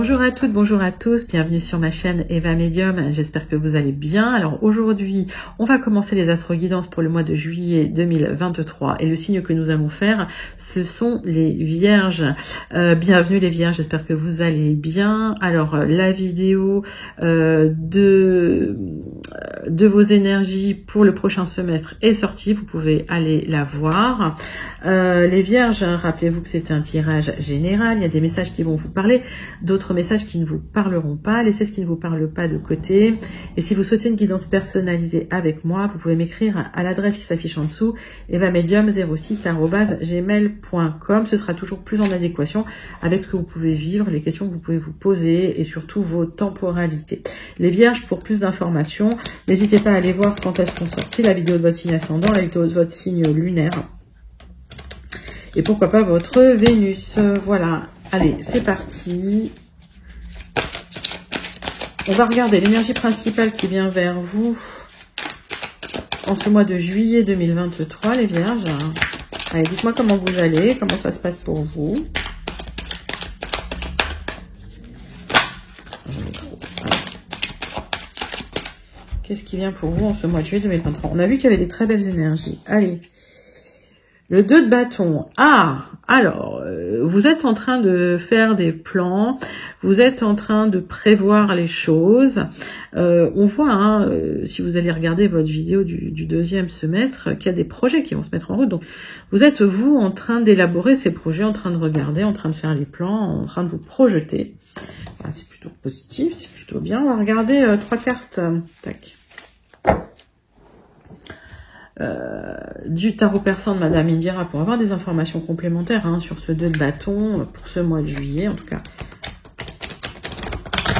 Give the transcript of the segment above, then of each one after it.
Bonjour à toutes, bonjour à tous, bienvenue sur ma chaîne Eva Medium, j'espère que vous allez bien. Alors aujourd'hui, on va commencer les astro-guidances pour le mois de juillet 2023 et le signe que nous allons faire, ce sont les vierges. Bienvenue les vierges, j'espère que vous allez bien. Alors la vidéo de vos énergies pour le prochain semestre est sortie, vous pouvez aller la voir. Les vierges, rappelez-vous que c'est un tirage général, il y a des messages qui vont vous parler, d'autres messages qui ne vous parleront pas, laissez ce qui ne vous parle pas de côté. Et si vous souhaitez une guidance personnalisée avec moi, vous pouvez m'écrire à l'adresse qui s'affiche en dessous, evamedium06@gmail.com. Ce sera toujours plus en adéquation avec ce que vous pouvez vivre, les questions que vous pouvez vous poser et surtout vos temporalités. Les vierges, pour plus d'informations, n'hésitez pas à aller voir quand elles seront sorties, la vidéo de votre signe ascendant, la vidéo de votre signe lunaire. Et pourquoi pas votre Vénus. Voilà. Allez, c'est parti. On va regarder l'énergie principale qui vient vers vous en ce mois de juillet 2023, les vierges. Allez, dites-moi comment vous allez, comment ça se passe pour vous. Qu'est-ce qui vient pour vous en ce mois de juillet 2023? On a vu qu'il y avait des très belles énergies. Allez. Le 2 de bâton. Ah, alors, vous êtes en train de faire des plans, vous êtes en train de prévoir les choses. On voit, hein, si vous allez regarder votre vidéo du deuxième semestre, qu'il y a des projets qui vont se mettre en route. Donc, vous êtes, vous, en train d'élaborer ces projets, en train de regarder, en train de faire les plans, en train de vous projeter. Voilà, c'est plutôt positif, c'est plutôt bien. On va regarder 3 cartes. Tac. Du tarot persan de Madame Indira pour avoir des informations complémentaires hein, sur ce 2 de bâton pour ce mois de juillet en tout cas.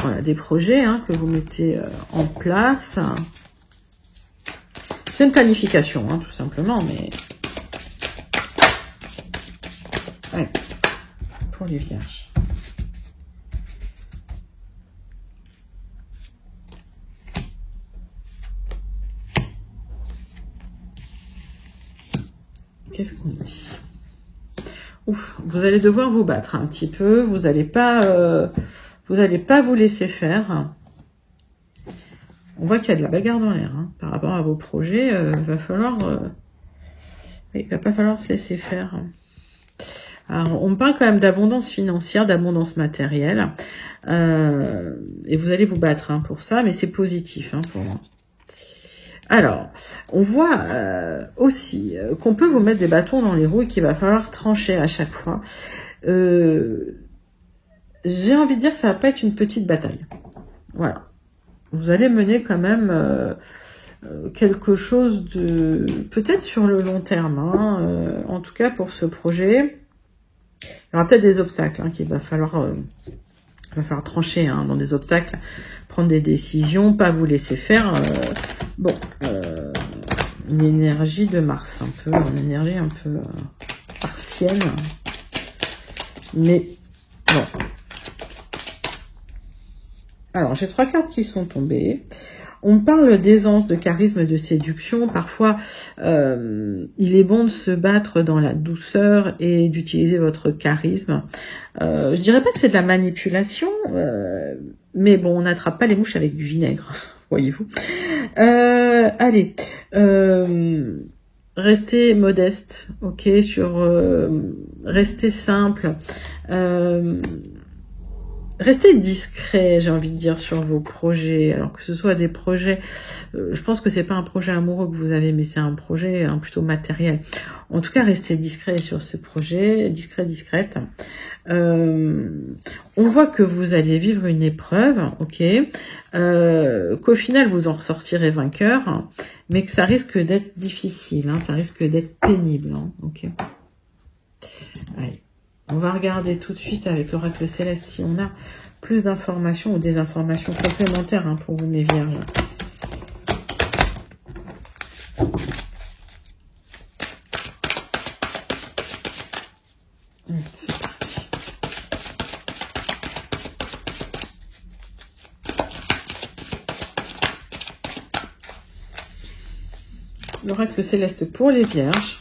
Voilà, des projets hein, que vous mettez en place. C'est une planification hein, tout simplement, mais ouais, pour les vierges. Qu'est-ce qu'on dit? Ouf, vous allez devoir vous battre un petit peu. Vous n'allez pas vous laisser faire. On voit qu'il y a de la bagarre dans l'air hein. Par rapport à vos projets. Il va pas falloir se laisser faire. Alors, on me parle quand même d'abondance financière, d'abondance matérielle. Et vous allez vous battre hein, pour ça, mais c'est positif hein, pour moi. Alors, on voit aussi qu'on peut vous mettre des bâtons dans les roues et qu'il va falloir trancher à chaque fois. J'ai envie de dire que ça va pas être une petite bataille. Voilà. Vous allez mener quand même quelque chose de... peut-être sur le long terme. Hein, en tout cas, pour ce projet, il y aura peut-être des obstacles hein, qu'il va falloir trancher hein, dans des obstacles, prendre des décisions, pas vous laisser faire... Bon, une énergie de Mars, une énergie un peu partielle. Mais bon. Alors, j'ai 3 cartes qui sont tombées. On parle d'aisance, de charisme, de séduction. Parfois, il est bon de se battre dans la douceur et d'utiliser votre charisme. Je dirais pas que c'est de la manipulation, mais bon, on n'attrape pas les mouches avec du vinaigre, voyez-vous. Allez, restez modeste, ok, restez simple. Restez discret, j'ai envie de dire, sur vos projets. Alors que ce soit des projets, je pense que c'est pas un projet amoureux que vous avez, mais c'est un projet plutôt matériel. En tout cas, restez discret sur ce projet, discrète. On voit que vous allez vivre une épreuve, ok, qu'au final vous en ressortirez vainqueur, mais que ça risque d'être difficile, hein, ça risque d'être pénible, hein, ok. Allez. On va regarder tout de suite avec l'oracle céleste si on a plus d'informations ou des informations complémentaires hein, pour vous, mes vierges. C'est parti. L'oracle céleste pour les vierges.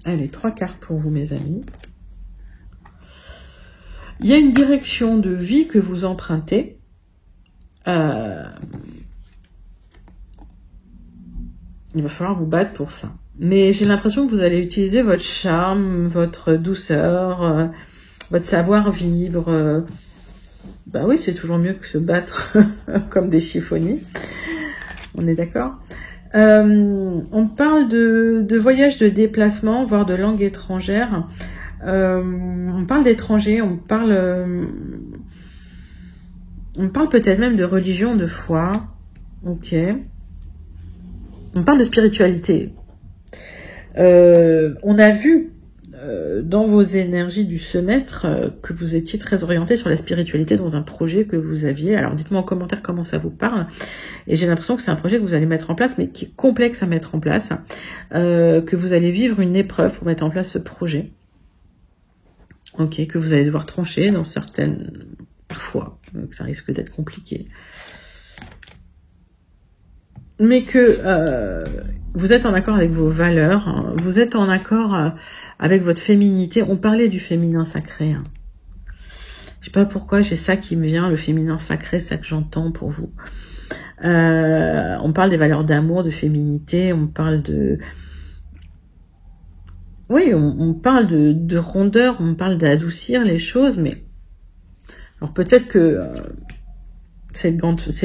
Allez, 3 cartes pour vous, mes amis. Il y a une direction de vie que vous empruntez. Il va falloir vous battre pour ça. Mais j'ai l'impression que vous allez utiliser votre charme, votre douceur, votre savoir-vivre. Bah oui, c'est toujours mieux que se battre comme des chiffonniers. On est d'accord? On parle de voyage, de déplacement, voire de langue étrangère. On parle d'étrangers, on parle peut-être même de religion, de foi. Ok. On parle de spiritualité. On a vu dans vos énergies du semestre que vous étiez très orienté sur la spiritualité dans un projet que vous aviez. Alors dites-moi en commentaire comment ça vous parle. Et j'ai l'impression que c'est un projet que vous allez mettre en place, mais qui est complexe à mettre en place. Que vous allez vivre une épreuve pour mettre en place ce projet. Ok, que vous allez devoir trancher dans certaines... Parfois, que ça risque d'être compliqué. Mais que vous êtes en accord avec vos valeurs, hein, vous êtes en accord avec votre féminité. On parlait du féminin sacré. Hein. Je sais pas pourquoi j'ai ça qui me vient, le féminin sacré, ça que j'entends pour vous. On parle des valeurs d'amour, de féminité, on parle de... Oui, on parle de rondeur, on parle d'adoucir les choses, mais... Alors peut-être que... c'est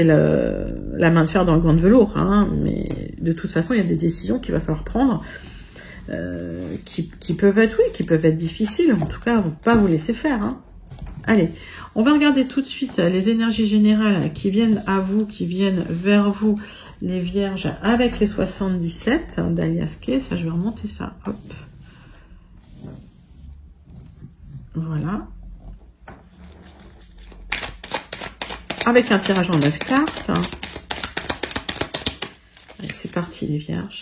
la main de fer dans le gant de velours, hein, mais de toute façon, il y a des décisions qu'il va falloir prendre qui peuvent être, oui, qui peuvent être difficiles. En tout cas, pas vous laisser faire. Hein. Allez, on va regarder tout de suite les énergies générales qui viennent à vous, qui viennent vers vous, les vierges, avec les 77 d'Alias Kay. Ça, je vais remonter ça. Hop. Voilà. Avec un tirage en 9 cartes. C'est parti les vierges.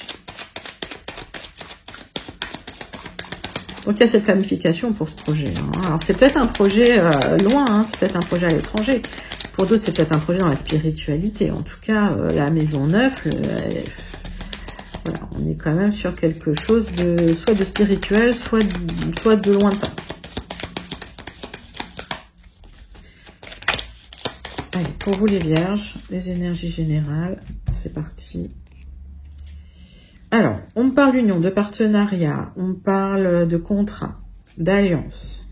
Donc il y a cette planification pour ce projet. Hein. Alors c'est peut-être un projet loin, hein, c'est peut-être un projet à l'étranger. Pour d'autres c'est peut-être un projet dans la spiritualité. En tout cas, la maison 9, voilà, on est quand même sur quelque chose de soit de spirituel, soit de lointain. Allez, pour vous les vierges, les énergies générales, c'est parti. Alors, on parle d'union, de partenariat, on parle de contrat, d'alliance.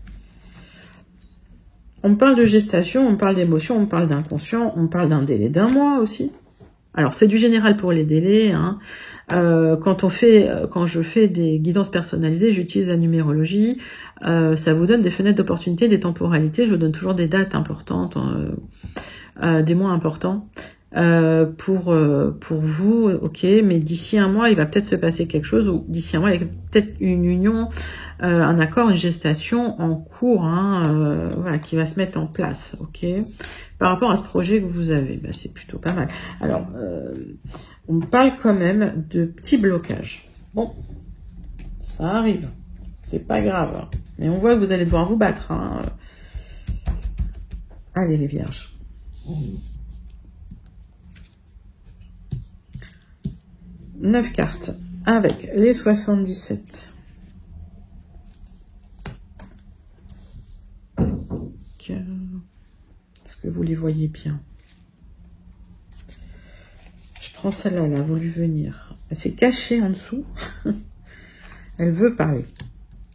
On parle de gestation, on parle d'émotion, on parle d'inconscient, on parle d'un délai d'1 mois aussi. Alors, c'est du général pour les délais. Hein. Quand je fais des guidances personnalisées, j'utilise la numérologie. Ça vous donne des fenêtres d'opportunité, des temporalités. Je vous donne toujours des dates importantes, des mois importants pour vous. Ok, mais d'ici 1 mois, il va peut-être se passer quelque chose. Ou d'ici 1 mois, il y a peut-être une union, un accord, une gestation en cours, hein, voilà, qui va se mettre en place. Ok. Par rapport à ce projet que vous avez, ben, c'est plutôt pas mal. Alors, on parle quand même de petits blocages. Bon, ça arrive, c'est pas grave. Mais on voit que vous allez devoir vous battre. Hein. Allez les vierges. 9 cartes avec les 77. Est-ce que vous les voyez bien? Je prends celle-là, elle a voulu venir. Elle s'est cachée en dessous. Elle veut parler.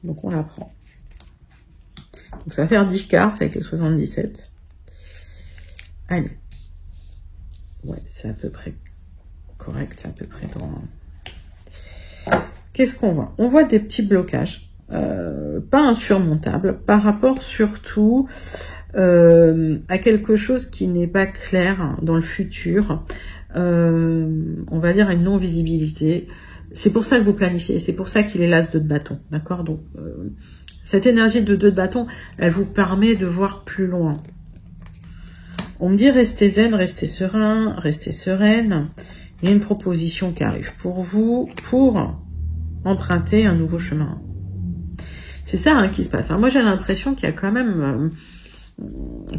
Donc on la prend. Donc ça va faire 10 cartes avec les 77. Allez. Ouais, c'est à peu près correct, c'est à peu près droit. Qu'est-ce qu'on voit? On voit des petits blocages, pas insurmontables, par rapport surtout à quelque chose qui n'est pas clair dans le futur. On va dire à une non-visibilité. C'est pour ça que vous planifiez, c'est pour ça qu'il est l'as de bâton, d'accord? Donc, cette énergie de 2 de bâton, elle vous permet de voir plus loin. On me dit restez zen, restez serein, restez sereine. Il y a une proposition qui arrive pour vous, pour emprunter un nouveau chemin. C'est ça hein, qui se passe. Alors, moi, j'ai l'impression qu'il y a quand même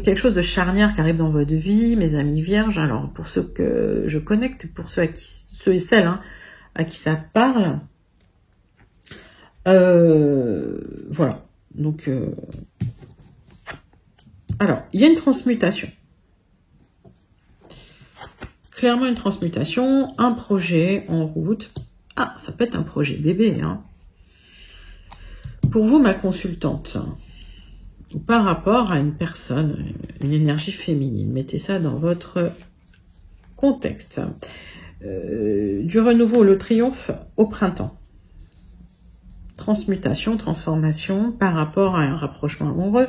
quelque chose de charnière qui arrive dans votre vie, mes amis vierges. Alors, pour ceux que je connecte, pour ceux et celles hein, à qui ça parle, Voilà. Donc, alors, il y a une transmutation. Clairement une transmutation, un projet en route. Ah, ça peut être un projet bébé, hein. Pour vous, ma consultante, par rapport à une personne, une énergie féminine, mettez ça dans votre contexte. Du renouveau, le triomphe au printemps. Transmutation, transformation par rapport à un rapprochement amoureux.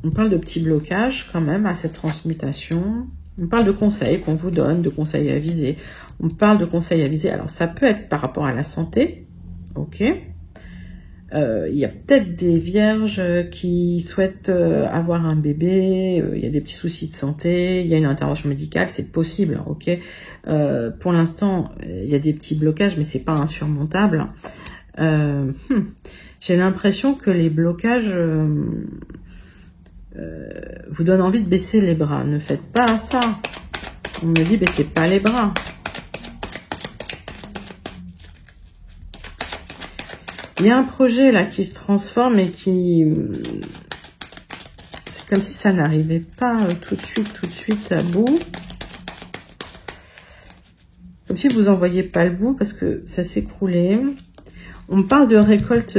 On parle de petits blocages quand même à cette transmutation. On parle de conseils qu'on vous donne, de conseils avisés. On parle de conseils avisés. Alors, ça peut être par rapport à la santé. Ok. Il y a peut-être des vierges qui souhaitent avoir un bébé. Il y a des petits soucis de santé. Il y a une intervention médicale. C'est possible. Ok. Pour l'instant, il y a des petits blocages, mais c'est pas insurmontable. J'ai l'impression que les blocages... vous donne envie de baisser les bras. Ne faites pas ça. On me dit, baissez pas les bras. Il y a un projet là qui se transforme et qui... C'est comme si ça n'arrivait pas tout de suite à bout. Comme si vous en voyez pas le bout parce que ça s'écroulait. On parle de récolte...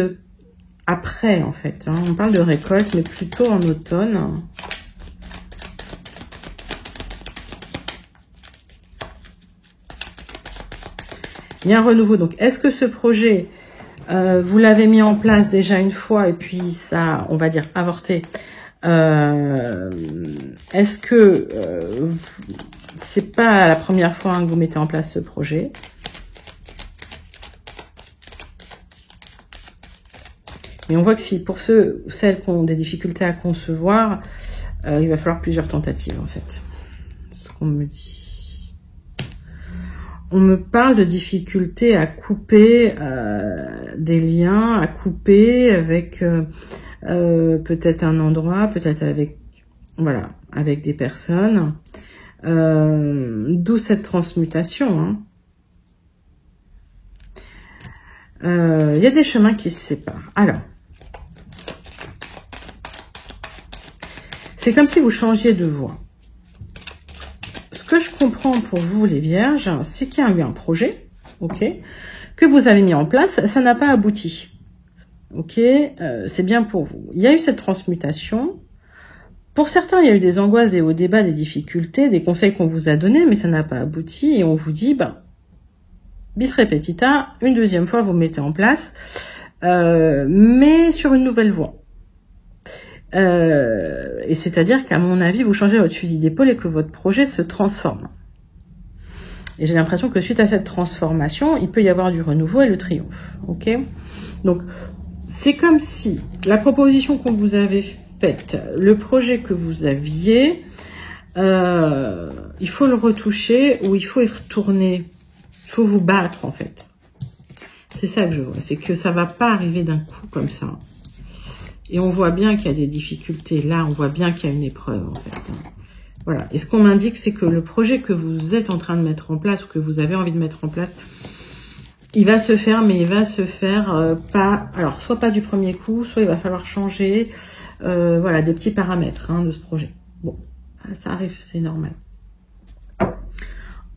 après, en fait, hein. On parle de récolte, mais plutôt en automne. Il y a un renouveau. Donc, est-ce que ce projet, vous l'avez mis en place déjà une fois et puis ça, on va dire, avorté? Est-ce que c'est pas la première fois que vous mettez en place ce projet? Mais on voit que si pour celles qui ont des difficultés à concevoir, il va falloir plusieurs tentatives en fait. C'est ce qu'on me dit. On me parle de difficultés à couper des liens, à couper avec peut-être un endroit, peut-être avec voilà, avec des personnes. D'où cette transmutation. Hein. Il y a des chemins qui se séparent. Alors, c'est comme si vous changiez de voie. Ce que je comprends pour vous, les vierges, c'est qu'il y a eu un projet, ok, que vous avez mis en place, ça n'a pas abouti. Ok, c'est bien pour vous. Il y a eu cette transmutation. Pour certains, il y a eu des angoisses, des hauts débats, des difficultés, des conseils qu'on vous a donnés, mais ça n'a pas abouti. Et on vous dit, ben, bis repetita, une deuxième fois, vous mettez en place, mais sur une nouvelle voie. Et c'est-à-dire qu'à mon avis, vous changez votre fusil d'épaule et que votre projet se transforme. Et j'ai l'impression que suite à cette transformation, il peut y avoir du renouveau et le triomphe. Ok ? Donc, c'est comme si la proposition qu'on vous avait faite, le projet que vous aviez, il faut le retoucher ou il faut y retourner. Il faut vous battre, en fait. C'est ça que je vois. C'est que ça va pas arriver d'un coup comme ça. Et on voit bien qu'il y a des difficultés. Là, on voit bien qu'il y a une épreuve, en fait. Voilà. Et ce qu'on m'indique, c'est que le projet que vous êtes en train de mettre en place, ou que vous avez envie de mettre en place, il va se faire, mais il va se faire pas... Alors, soit pas du premier coup, soit il va falloir changer voilà, des petits paramètres de ce projet. Bon, ça arrive, c'est normal.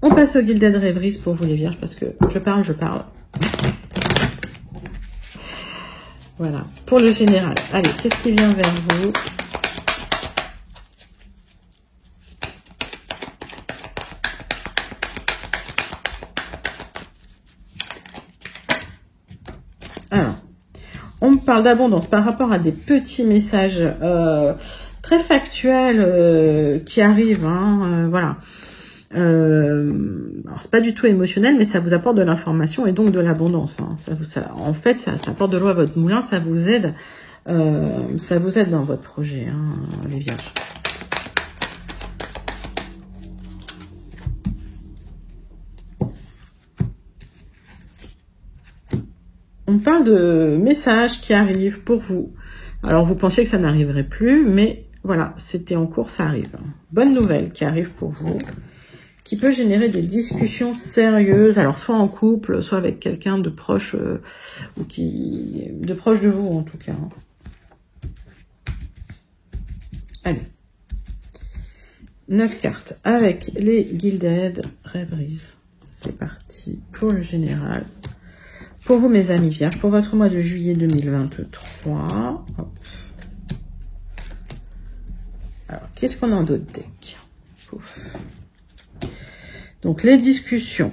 On passe au Gilded Rêveries pour vous les vierges, parce que je parle. Voilà, pour le général. Allez, qu'est-ce qui vient vers vous? Alors, on me parle d'abondance par rapport à des petits messages très factuels qui arrivent, voilà. Alors c'est pas du tout émotionnel, mais ça vous apporte de l'information et donc de l'abondance. En fait, ça apporte de l'eau à votre moulin, ça vous aide dans votre projet, les vierges. On parle de messages qui arrivent pour vous. Alors vous pensiez que ça n'arriverait plus, mais voilà, c'était en cours, ça arrive. Bonne nouvelle qui arrive pour vous. qui peut générer des discussions sérieuses, alors soit en couple, soit avec quelqu'un de proche, ou de proche de vous en tout cas. Allez. 9 cartes avec les Gilded Rêveries. C'est parti pour le général. Pour vous, mes amis vierges, pour votre mois de juillet 2023. Hop. Alors, qu'est-ce qu'on a en d'autres deck? Ouf. Donc, les discussions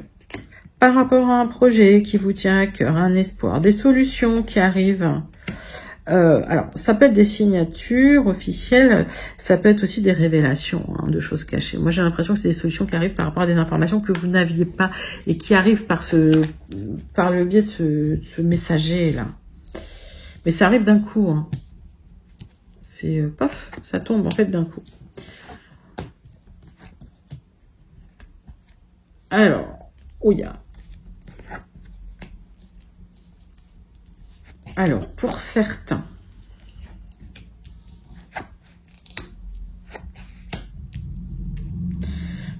par rapport à un projet qui vous tient à cœur, un espoir, des solutions qui arrivent. Alors, ça peut être des signatures officielles, ça peut être aussi des révélations de choses cachées. Moi, j'ai l'impression que c'est des solutions qui arrivent par rapport à des informations que vous n'aviez pas et qui arrivent par le biais de ce messager-là. Mais ça arrive d'un coup. Hein. C'est paf, ça tombe en fait d'un coup. Alors, ouya. Alors, pour certains,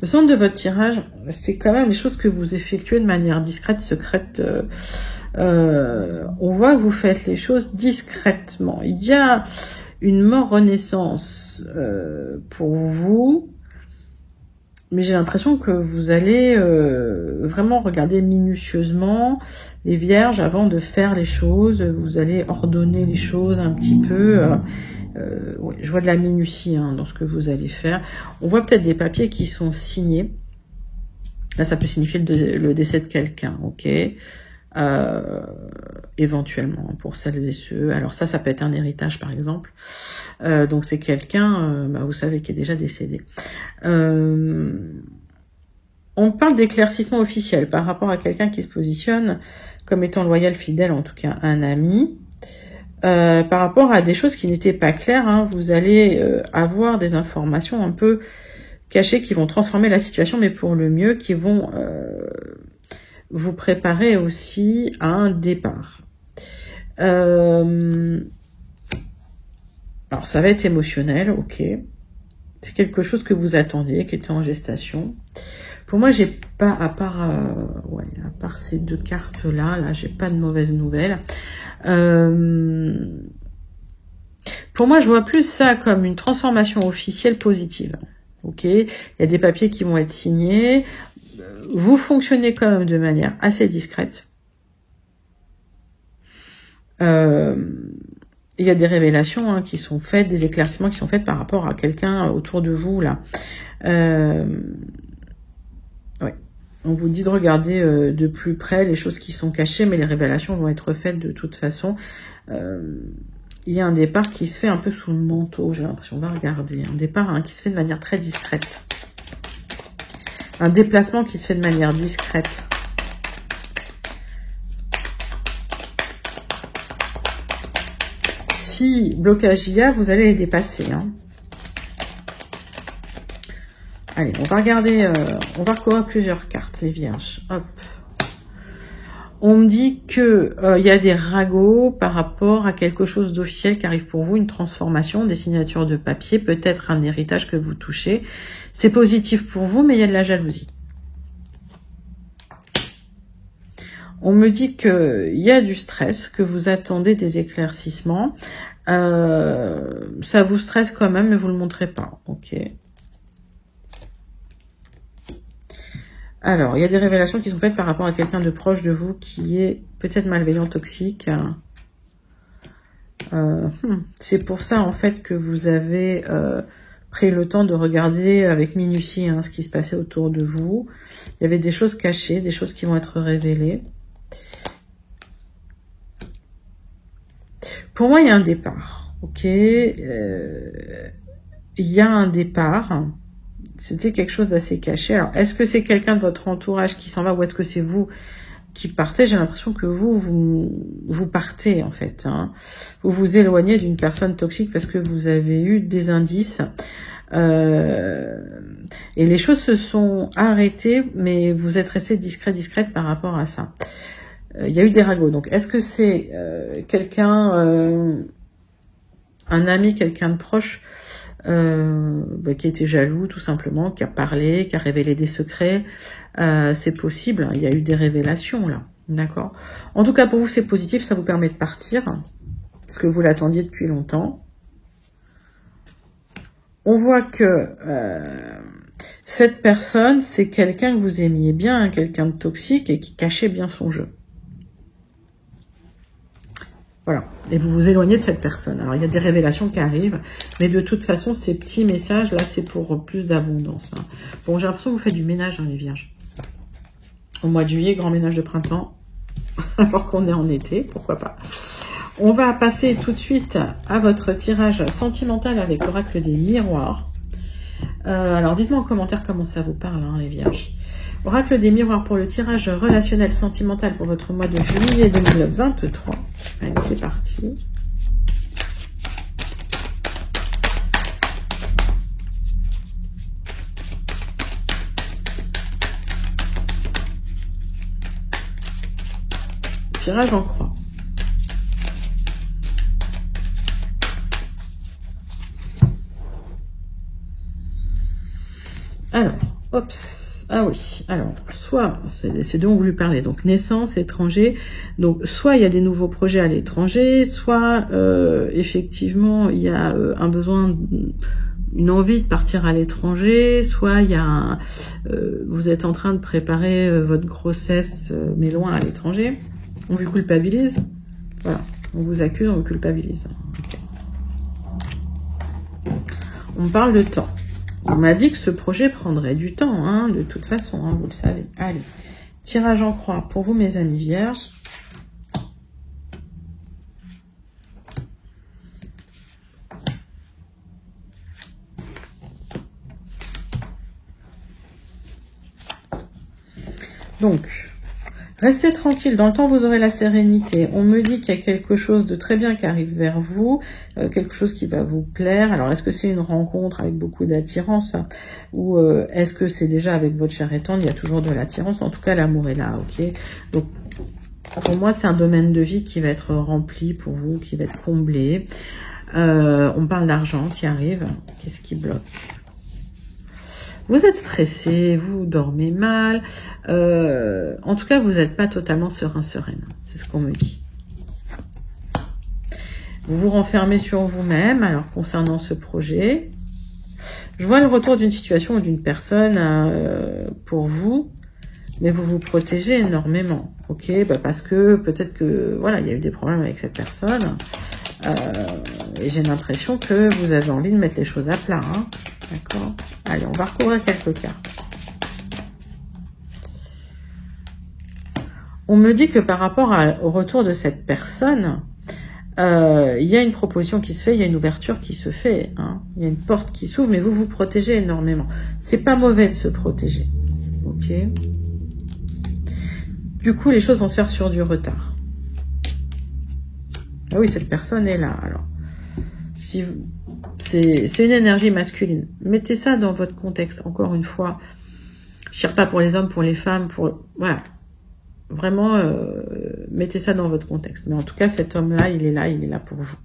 le centre de votre tirage, c'est quand même les choses que vous effectuez de manière discrète, secrète. On voit que vous faites les choses discrètement. Il y a une mort-renaissance pour vous, mais j'ai l'impression que vous allez vraiment regarder minutieusement les vierges avant de faire les choses. Vous allez ordonner les choses un petit peu. Ouais, je vois de la minutie dans ce que vous allez faire. On voit peut-être des papiers qui sont signés. Là, ça peut signifier le décès de quelqu'un, ok, éventuellement, pour celles et ceux. Alors ça peut être un héritage, par exemple. Donc c'est quelqu'un, vous savez, qui est déjà décédé. On parle d'éclaircissement officiel par rapport à quelqu'un qui se positionne comme étant loyal, fidèle, en tout cas un ami. Par rapport à des choses qui n'étaient pas claires, vous allez avoir des informations un peu cachées qui vont transformer la situation, mais pour le mieux, qui vont vous préparer aussi à un départ. Alors ça va être émotionnel, ok. C'est quelque chose que vous attendiez, qui était en gestation. Pour moi, j'ai pas, à part ces deux cartes-là, j'ai pas de mauvaises nouvelles. Pour moi, je vois plus ça comme une transformation officielle positive. Ok, il y a des papiers qui vont être signés. Vous fonctionnez quand même de manière assez discrète. Il y a des révélations qui sont faites, des éclaircissements qui sont faits par rapport à quelqu'un autour de vous là. Ouais. On vous dit de regarder de plus près les choses qui sont cachées, mais les révélations vont être faites de toute façon. Il y a un départ qui se fait un peu sous le manteau, j'ai l'impression. On va regarder. Un départ qui se fait de manière très discrète. Un déplacement qui se fait de manière discrète. Si blocage il y a, vous allez les dépasser. Allez, on va regarder, on va recouvrir plusieurs cartes, les vierges. Hop. On me dit que y a des ragots par rapport à quelque chose d'officiel qui arrive pour vous, une transformation, des signatures de papier, peut-être un héritage que vous touchez. C'est positif pour vous, mais il y a de la jalousie. On me dit que y a du stress, que vous attendez des éclaircissements. Ça vous stresse quand même, mais vous le montrez pas. Ok. Alors, il y a des révélations qui sont faites par rapport à quelqu'un de proche de vous qui est peut-être malveillant, toxique. C'est pour ça, en fait, que vous avez pris le temps de regarder avec minutie ce qui se passait autour de vous. Il y avait des choses cachées, des choses qui vont être révélées. Pour moi, il y a un départ, ok. Il y a un départ. C'était quelque chose d'assez caché. Alors, est-ce que c'est quelqu'un de votre entourage qui s'en va ou est-ce que c'est vous qui partez? J'ai l'impression que vous partez, en fait. Vous vous éloignez d'une personne toxique parce que vous avez eu des indices. Et les choses se sont arrêtées, mais vous êtes resté discrète par rapport à ça. Il y a eu des ragots. Donc, est-ce que c'est quelqu'un, un ami, quelqu'un de proche qui était jaloux tout simplement, qui a parlé, qui a révélé des secrets. C'est possible, il y a eu des révélations là, d'accord. En tout cas pour vous c'est positif, ça vous permet de partir, parce que vous l'attendiez depuis longtemps. On voit que cette personne, c'est quelqu'un que vous aimiez bien, hein, quelqu'un de toxique et qui cachait bien son jeu. Voilà. Et vous vous éloignez de cette personne. Alors, il y a des révélations qui arrivent, mais de toute façon, ces petits messages, là, c'est pour plus d'abondance. Hein. Bon, j'ai l'impression que vous faites du ménage, hein, les vierges. Au mois de juillet, grand ménage de printemps, alors qu'on est en été, pourquoi pas. On va passer tout de suite à votre tirage sentimental avec l'oracle des miroirs. Alors, dites-moi en commentaire comment ça vous parle, hein, les vierges. Oracle des miroirs pour le tirage relationnel sentimental pour votre mois de juillet 2023. Allez, c'est parti. Tirage en croix. Alors, hop, ah oui, alors, soit, c'est dont vous lui parlez, donc naissance, étranger, donc soit il y a des nouveaux projets à l'étranger, soit effectivement il y a un besoin, une envie de partir à l'étranger, soit il y a vous êtes en train de préparer votre grossesse, mais loin à l'étranger, on vous culpabilise, voilà, on vous accuse, on vous culpabilise. Okay. On parle de temps. On m'a dit que ce projet prendrait du temps, hein, de toute façon, hein, vous le savez. Allez, tirage en croix pour vous, mes amis vierges. Donc, restez tranquille, dans le temps vous aurez la sérénité. On me dit qu'il y a quelque chose de très bien qui arrive vers vous, quelque chose qui va vous plaire. Alors est-ce que c'est une rencontre avec beaucoup d'attirance, hein, ou est-ce que c'est déjà avec votre chair et tendre, il y a toujours de l'attirance, en tout cas l'amour est là, ok. Donc pour moi c'est un domaine de vie qui va être rempli pour vous, qui va être comblé. On parle d'argent qui arrive, qu'est-ce qui bloque? Vous êtes stressé, vous dormez mal. En tout cas, vous n'êtes pas totalement sereine. C'est ce qu'on me dit. Vous vous renfermez sur vous-même. Alors, concernant ce projet, je vois le retour d'une situation ou d'une personne pour vous, mais vous vous protégez énormément. Ok, parce que peut-être que voilà, il y a eu des problèmes avec cette personne. Et j'ai l'impression que vous avez envie de mettre les choses à plat. Hein. D'accord. Allez, on va recouvrir quelques cartes. On me dit que par rapport au retour de cette personne, il y a une proposition qui se fait, il y a une ouverture qui se fait. Hein. Il y a une porte qui s'ouvre, mais vous vous protégez énormément. C'est pas mauvais de se protéger. Ok. Du coup, les choses vont se faire sur du retard. Ah oui, cette personne est là. Alors, si c'est une énergie masculine. Mettez ça dans votre contexte. Encore une fois, je cherche pas pour les hommes, pour les femmes, pour voilà. Vraiment, mettez ça dans votre contexte. Mais en tout cas, cet homme-là, il est là pour vous.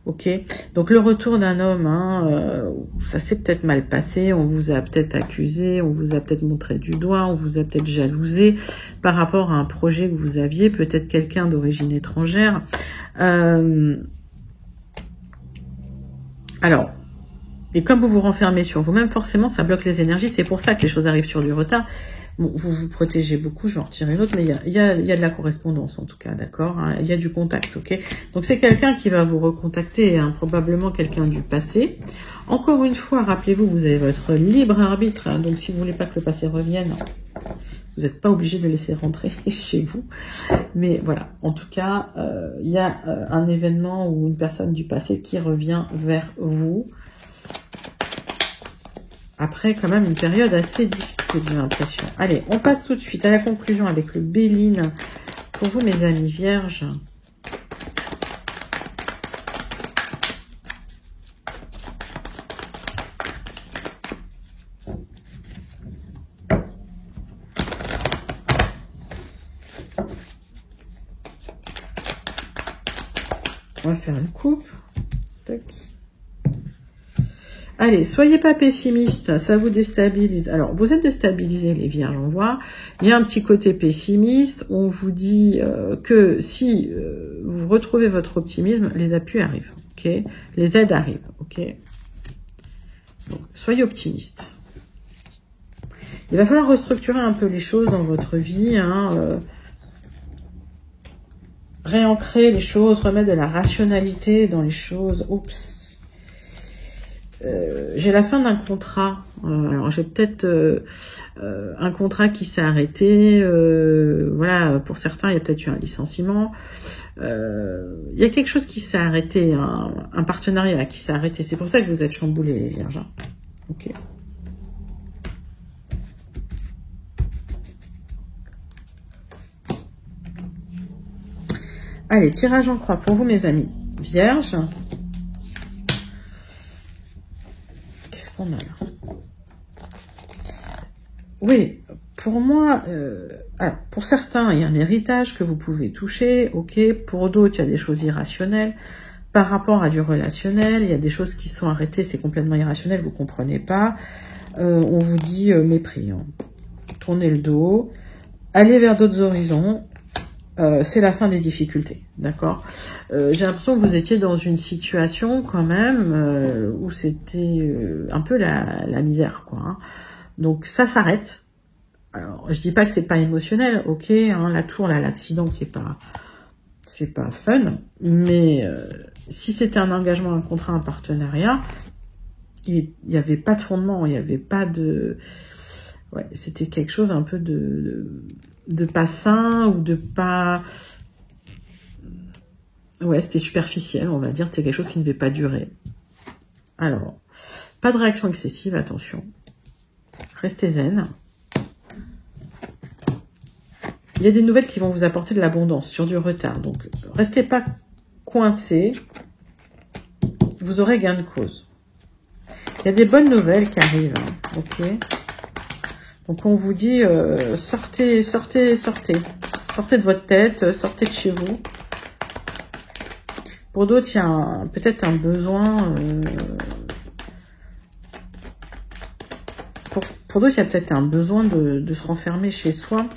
Ok. Donc le retour d'un homme, hein, ça s'est peut-être mal passé. On vous a peut-être accusé, on vous a peut-être montré du doigt, on vous a peut-être jalousé par rapport à un projet que vous aviez, peut-être quelqu'un d'origine étrangère. Alors, et comme vous vous renfermez sur vous-même, forcément, ça bloque les énergies. C'est pour ça que les choses arrivent sur du retard. Bon, vous vous protégez beaucoup, je vais en retirer une autre, mais il y a de la correspondance, en tout cas, d'accord, hein, il y a du contact, ok. Donc, c'est quelqu'un qui va vous recontacter, hein, probablement quelqu'un du passé. Encore une fois, rappelez-vous, vous avez votre libre arbitre, hein, donc si vous voulez pas que le passé revienne, vous n'êtes pas obligé de le laisser rentrer chez vous. Mais voilà, en tout cas, il y a un événement ou une personne du passé qui revient vers vous. Après, quand même, une période assez difficile, j'ai l'impression. Allez, on passe tout de suite à la conclusion avec le Béline. Pour vous, mes amis vierges. On va faire une coupe. Tac. Allez, soyez pas pessimiste, ça vous déstabilise. Alors, vous êtes déstabilisés, les vierges, on voit. Il y a un petit côté pessimiste. On vous dit que si vous retrouvez votre optimisme, les appuis arrivent, ok? Les aides arrivent, ok? Donc, soyez optimistes. Il va falloir restructurer un peu les choses dans votre vie, hein, réancrer les choses, remettre de la rationalité dans les choses. Oups. J'ai la fin d'un contrat. Alors j'ai peut-être un contrat qui s'est arrêté. Voilà, pour certains, il y a peut-être eu un licenciement. Il y a quelque chose qui s'est arrêté, un partenariat qui s'est arrêté. C'est pour ça que vous êtes chamboulés, les vierges. Hein. Ok. Allez, tirage en croix pour vous, mes amis vierges. Qu'est-ce qu'on a là? Oui, pour moi, alors, pour certains, il y a un héritage que vous pouvez toucher, ok. Pour d'autres, il y a des choses irrationnelles. Par rapport à du relationnel, il y a des choses qui sont arrêtées, c'est complètement irrationnel, vous comprenez pas. On vous dit mépris. Hein. Tournez le dos, allez vers d'autres horizons. C'est la fin des difficultés, d'accord. J'ai l'impression que vous étiez dans une situation quand même où c'était un peu la misère, quoi. Hein. Donc ça s'arrête. Alors je dis pas que c'est pas émotionnel, ok. Hein, la tour, là, l'accident, c'est pas fun, mais si c'était un engagement, un contrat, un partenariat, il y avait pas de fondement, il y avait pas de, ouais, c'était quelque chose un peu de pas sain ou de pas... Ouais, c'était superficiel, on va dire. C'était quelque chose qui ne devait pas durer. Alors, pas de réaction excessive, attention. Restez zen. Il y a des nouvelles qui vont vous apporter de l'abondance sur du retard. Donc, restez pas coincés. Vous aurez gain de cause. Il y a des bonnes nouvelles qui arrivent. Hein, ok. Donc, on vous dit, sortez. Sortez de votre tête, sortez de chez vous. Pour d'autres, il y a peut-être un besoin... Pour d'autres, il y a peut-être un besoin de se renfermer chez soi.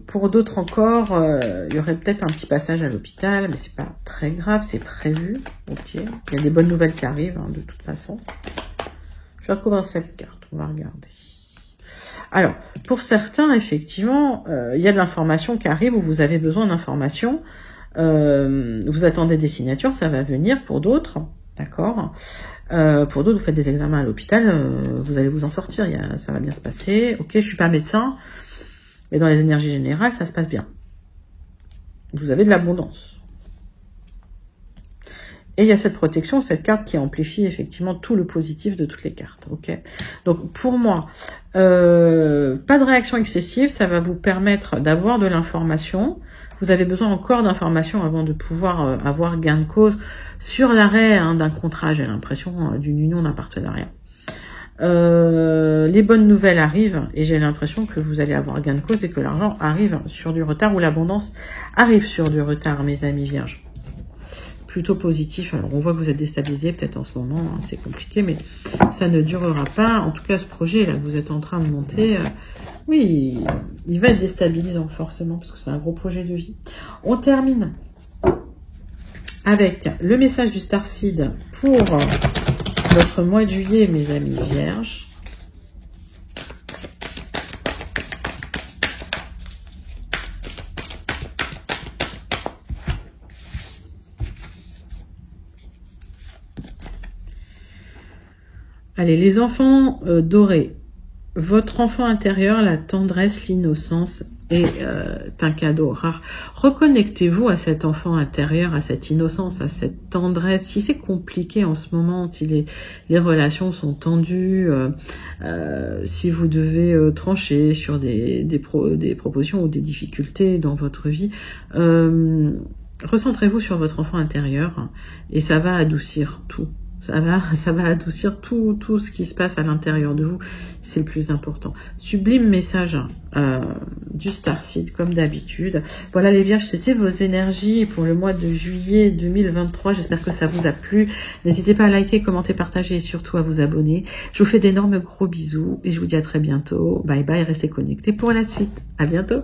Pour d'autres encore, il y aurait peut-être un petit passage à l'hôpital, mais c'est pas très grave, c'est prévu. Ok. Il y a des bonnes nouvelles qui arrivent, hein, de toute façon. Je vais recouvrir cette carte, on va regarder. Alors, pour certains, effectivement, il y a de l'information qui arrive où vous avez besoin d'informations. Vous attendez des signatures, ça va venir pour d'autres, d'accord. Pour d'autres, vous faites des examens à l'hôpital, vous allez vous en sortir, ça va bien se passer. Ok, je suis pas médecin, mais dans les énergies générales, ça se passe bien. Vous avez de l'abondance. Et il y a cette protection, cette carte qui amplifie effectivement tout le positif de toutes les cartes. Ok. Donc pour moi, pas de réaction excessive, ça va vous permettre d'avoir de l'information. Vous avez besoin encore d'informations avant de pouvoir avoir gain de cause sur l'arrêt d'un contrat, j'ai l'impression, d'une union, d'un partenariat. Les bonnes nouvelles arrivent et j'ai l'impression que vous allez avoir gain de cause et que l'argent arrive sur du retard ou l'abondance arrive sur du retard, mes amis vierges. Plutôt positif. Alors, on voit que vous êtes déstabilisés peut-être en ce moment, hein, c'est compliqué, mais ça ne durera pas. En tout cas, ce projet-là que vous êtes en train de monter, oui, il va être déstabilisant forcément, parce que c'est un gros projet de vie. On termine avec le message du Starseed pour notre mois de juillet, mes amis vierges. Allez, les enfants dorés. Votre enfant intérieur, la tendresse, l'innocence est un cadeau rare. Reconnectez-vous à cet enfant intérieur, à cette innocence, à cette tendresse. Si c'est compliqué en ce moment, si les relations sont tendues, si vous devez trancher sur des propositions ou des difficultés dans votre vie, recentrez-vous sur votre enfant intérieur et ça va adoucir tout. Ça va adoucir tout ce qui se passe à l'intérieur de vous. C'est le plus important. Sublime message du Starseed, comme d'habitude. Voilà les Vierges, c'était vos énergies pour le mois de juillet 2023. J'espère que ça vous a plu. N'hésitez pas à liker, commenter, partager et surtout à vous abonner. Je vous fais d'énormes gros bisous et je vous dis à très bientôt. Bye bye, restez connectés pour la suite. À bientôt.